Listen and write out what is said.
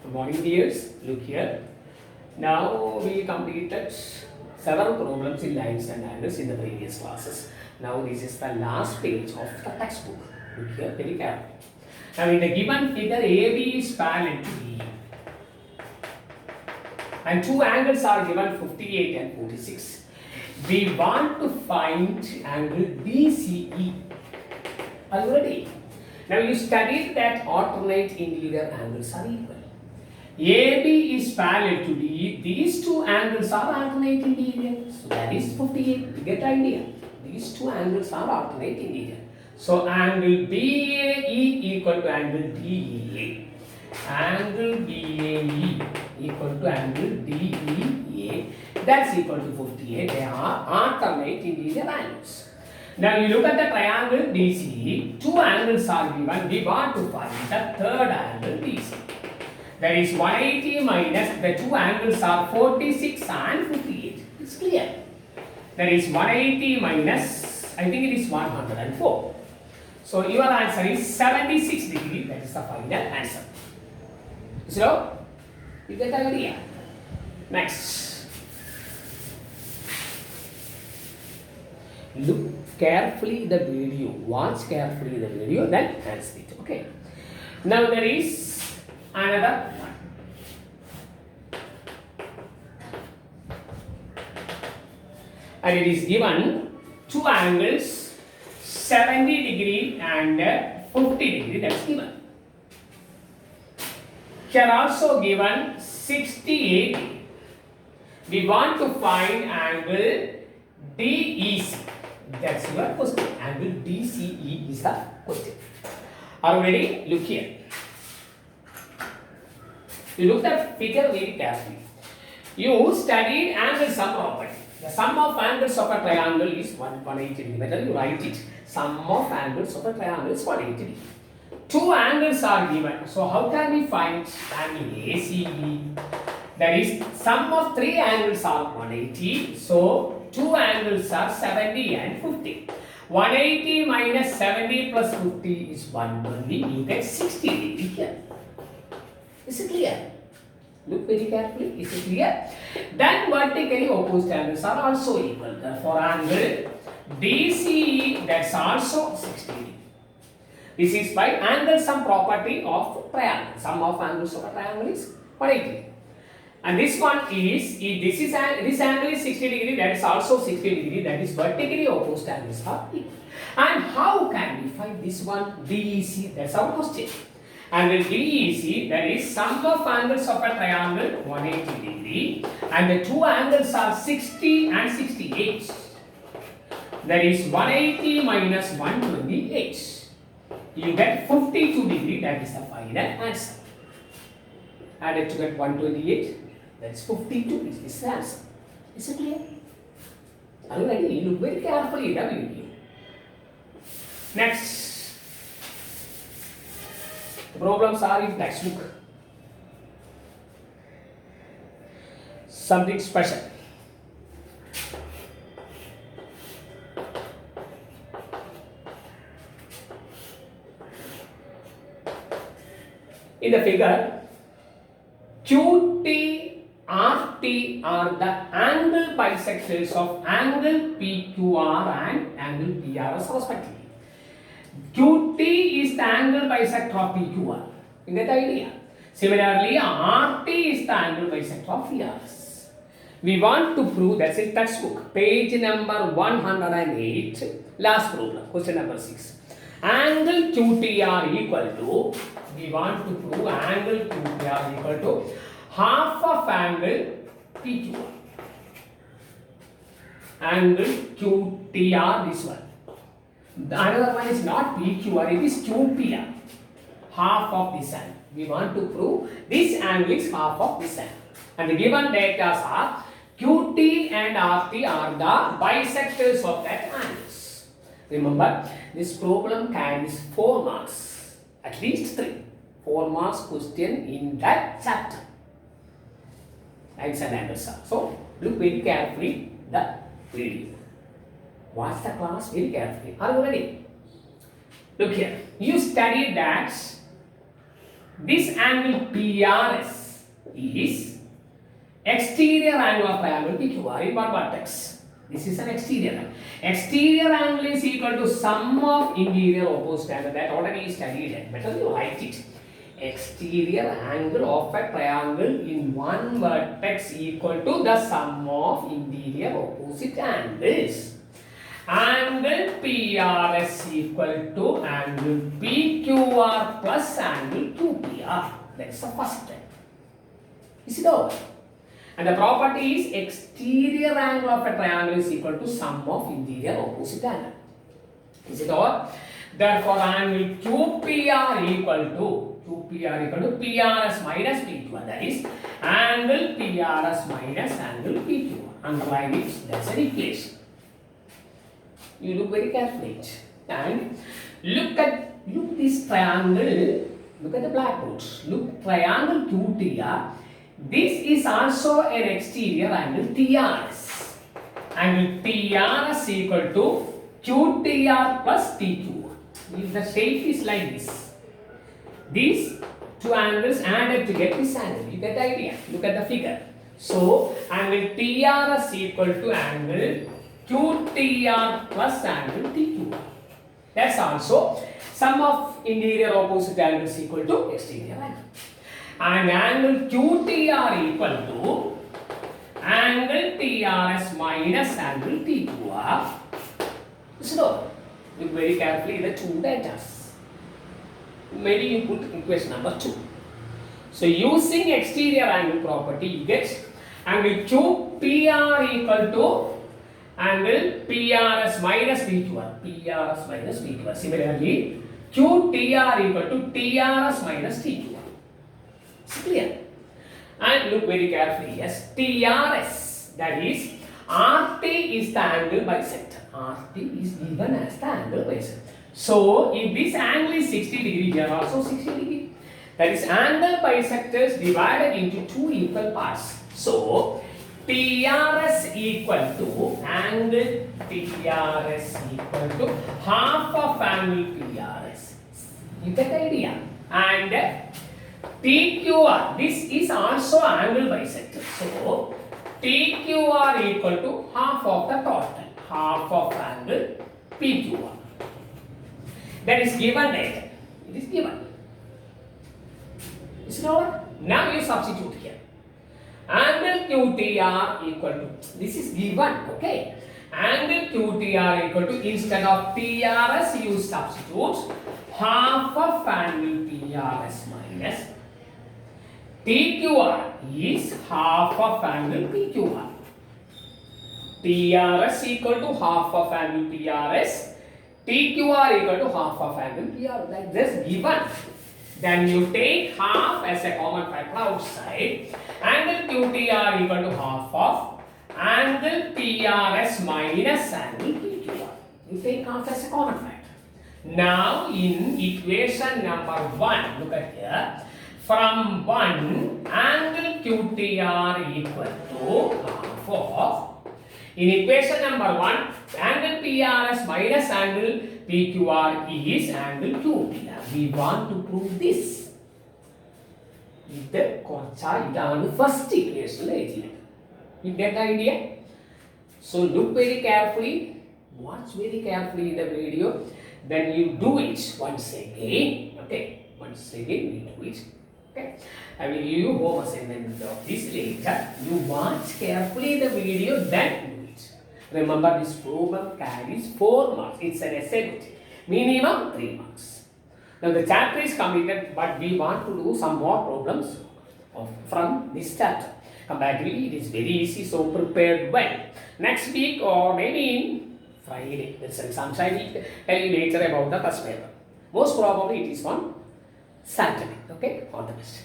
Good morning, dears. Look here. Now we completed several problems in lines and angles in the previous classes. Now this is the last page of the textbook. Look here very carefully. Now in the given figure, AB is parallel to E, and two angles are given 58 and 46. We want to find angle BCE. Are you ready? Now you studied that alternate interior angles are equal. AB is parallel to DE. These two angles are alternate interior. So that is 58. You get idea? These two angles are alternate interior. So angle BAE equal to angle DEA. Angle BAE equal to angle DEA. That's equal to 58. They are alternate interior angles. Now you look at the triangle DCE. Two angles are given. We want to find the third angle DC. That is 180 minus the two angles are 46 and 58. It's clear. That is 180 minus, I think it is 104. So your answer is 76 degree. That is the final answer. So you get the idea. Next. Look carefully the video. Watch carefully the video. Then answer it. Okay. Now there is another one. And it is given two angles 70 degree and 50 degree. That's given. Here also given 68 degree. We want to find angle DEC. That's your question. Angle DCE is the question. Are you ready? Look here. You look at the figure very carefully. You studied angle sum property. The sum of angles of a triangle is 180 degree. Better you write it. Sum of angles of a triangle is 180 degree. Two angles are given. So how can we find angle ACE? That is, sum of three angles are 180. So two angles are 70 and 50. 180 minus 70 plus 50 is 120. You get 60 degree here. Is it clear? Look very carefully. Is it clear? Then vertically opposite angles are also equal. Therefore, angle DCE, that's also 60 degree. This is by angle sum property of triangle. Sum of angles of a triangle is 180. And this one is, if this angle is 60 degree, that is also 60 degree. That is vertically opposite angles are equal. And how can we find this one DEC? That's our question. Angle DEC, that is sum of angles of a triangle 180 degree, and the two angles are 60 and 68. That is 180 minus 128. You get 52 degree. That is the final answer. Added to get 128. That's 52. Is this the answer? Is it clear? Are you ready? You look very carefully in the video. Next. The problems are in textbook. Something special. In the figure, QT, RT are the angle bisectors of angle PQR and angle PRS respectively. QT is the angle bisector of PQR. You get the idea? Similarly, RT is the angle bisector of PRS. We want to prove, that's in textbook, page number 108, last problem, question number 6. Angle QTR equal to, we want to prove angle QTR equal to half of angle PQR. Angle QTR, this one. The another one is not PQR, it is QPR. Half of this angle. We want to prove this angle is half of this angle. And the given data are QT and RT are the bisectors of that angles. Remember, this problem carries 4 marks. At least 3. 4 marks question in that chapter. Lines and angles are. So, look very carefully the video. Watch the class very carefully. Are you ready? Look here. You studied that this angle PRS is exterior angle of triangle PQR in one vertex. This is an exterior angle. Exterior angle is equal to sum of interior opposite angle. That already studied. Better you write it. Exterior angle of a triangle in one vertex equal to the sum of interior opposite angles. Angle PRS equal to angle PQR plus angle QPR. That's the first step. Is it over? And the property is exterior angle of a triangle is equal to sum of interior opposite angle. Is it over? Therefore, angle QPR equal to PRS minus PQR. That is angle PRS minus angle PQR. Underline it. That's an equation. You look very carefully and look this triangle. Look at the blackboard. Look triangle QTR. This is also an exterior angle TRS. Angle TRS equal to QTR plus TQR. If the shape is like this, these two angles added to get this angle. You get the idea. Look at the figure. So angle TRS equal to angle QTR plus angle TQR. That's also sum of interior opposite angles equal to exterior angle. And angle QTR equal to angle TRS minus angle TQR. So, look very carefully the two data. Maybe you put equation number 2. So, using exterior angle property, you get angle QPR equal to angle PRS minus PQR. PRS minus PQR. Similarly, QTR equal to TRS minus TQR. It's clear. And look very carefully. Yes, TRS, that is RT is the angle bisector. RT is given as the angle bisector. So, if this angle is 60 degree, here also 60 degree. That is angle bisectors divided into two equal parts. So, TRS equal to angle TRS equal to half of angle PRS. You get the idea? And TQR, this is also angle bisector. So, TQR equal to half of the total, half of angle PQR. That is given data. It is given. Is it over? Now you substitute here. Angle QTR equal to, this is given, okay. Angle QTR equal to, instead of TRS you substitute half of angle PRS minus TQR is half of angle PQR. TRS equal to half of angle PRS. TQR equal to half of angle PR. Like this given. Then you take half as a common factor outside. Angle QTR equal to half of angle PRS minus angle PQR. You take half as a common factor. Now in equation number 1, look at here. From 1, angle QTR equal to half of. In equation number 1, angle PRS minus angle PQR is angle QTR. We want to prove this. The first equation. You get the idea? So look very carefully. Watch very carefully in the video. Then you do it once again. Okay. Once again we do it. Okay. I will give you home assignment of this later. You watch carefully the video, then do it. Remember, this problem carries 4 marks. It's an essay. Minimum 3 marks. Now the chapter is completed, but we want to do some more problems from this chapter. Comparatively, it is very easy, so prepare well. Next week or maybe in Friday, there's an exam. I will tell you later about the first paper. Most probably it is on Saturday. Okay, all the best.